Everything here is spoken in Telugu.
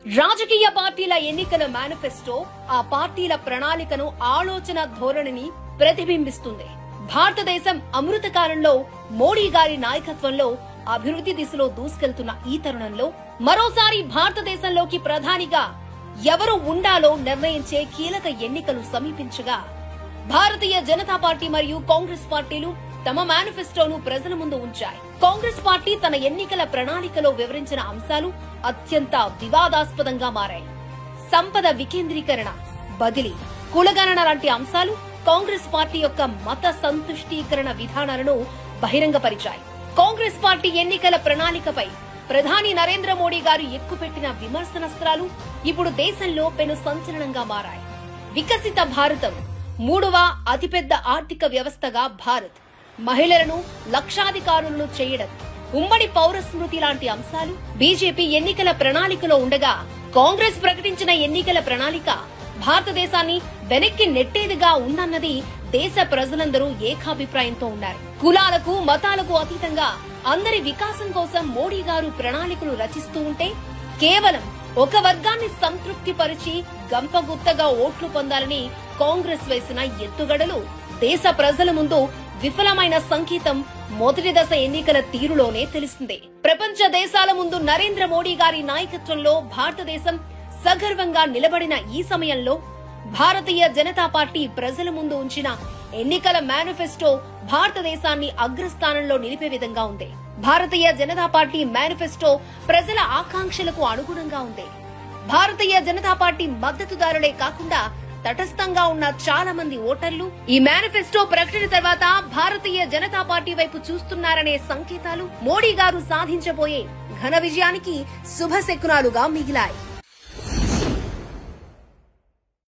రాజకీయ పార్టీల ఎన్నికల మేనిఫెస్టో ఆ పార్టీల ప్రణాళికను, ఆలోచన ధోరణిని ప్రతిబింబిస్తుంది. భారతదేశం అమృత కాలంలో మోడీ గారి నాయకత్వంలో అభివృద్ధి దిశలో దూసుకెళ్తున్న ఈ తరుణంలో మరోసారి భారతదేశంలోకి ప్రధానిగా ఎవరు ఉండాలో నిర్ణయించే కీలక ఎన్నికలు సమీపించగా భారతీయ జనతా పార్టీ మరియు కాంగ్రెస్ పార్టీలు తమ మేనిఫెస్టోను ప్రజల ముందు ఉంచాయి. కాంగ్రెస్ పార్టీ తన ఎన్నికల ప్రణాళికలో వివరించిన అంశాలు అత్యంత వివాదాస్పదంగా మారాయి. సంపద వికేంద్రీకరణ, బదిలీ, కులగణన లాంటి అంశాలు కాంగ్రెస్ పార్టీ యొక్క మత సంతుష్టీకరణ విధానాలను బహిరంగపరిచాయి. కాంగ్రెస్ పార్టీ ఎన్నికల ప్రణాళికపై ప్రధాని నరేంద్ర మోడీ గారు ఎక్కుపెట్టిన విమర్శనాస్త్రాలు ఇప్పుడు దేశంలో పెను సంచలనంగా మారాయి. వికసిత భారతం, 3వ అతిపెద్ద ఆర్థిక వ్యవస్థగా భారత్, మహిళలను లక్షాధికారులను చేయడం, ఉమ్మడి పౌర స్మృతి లాంటి అంశాలు బీజేపీ ఎన్నికల ప్రణాళికలో ఉండగా కాంగ్రెస్ ప్రకటించిన ఎన్నికల ప్రణాళిక భారతదేశాన్ని వెనక్కి నెట్టేదిగా ఉందన్నది దేశ ప్రజలందరూ ఏకాభిప్రాయంతో ఉన్నారు. కులాలకు, మతాలకు అతీతంగా అందరి వికాసం కోసం మోడీ గారు ప్రణాళికలు రచిస్తూ ఉంటే కేవలం ఒక వర్గాన్ని సంతృప్తి పరిచి గంపగుత్తగా ఓట్లు పొందాలని కాంగ్రెస్ వేసిన ఎత్తుగడలు దేశ ప్రజల ముందు విఫలమైన సంకేతం మొదటి దశ ఎన్నికల తీరులోనే తెలిసిందే. ప్రపంచ దేశాల ముందు నరేంద్ర మోడీ గారి నాయకత్వంలో భారతదేశం సగర్వంగా నిలబడిన ఈ సమయంలో భారతీయ జనతా పార్టీ ప్రజల ముందు ఉంచిన ఎన్నికల మేనిఫెస్టో భారతదేశాన్ని అగ్రస్థానంలో నిలిపే విధంగా ఉంది. భారతీయ జనతా పార్టీ మేనిఫెస్టో ప్రజల ఆకాంక్షలకు అనుగుణంగా ఉంది. భారతీయ జనతా పార్టీ మద్దతుదారులే కాకుండా తటస్థంగా ఉన్న చాలా మంది ఓటర్లు ఈ మేనిఫెస్టో ప్రకటన తర్వాత భారతీయ జనతా పార్టీ వైపు చూస్తున్నారనే సంకేతాలు మోడీ గారు సాధించబోయే ఘన విజయానికి శుభశకునాలుగా మిగిలాయి.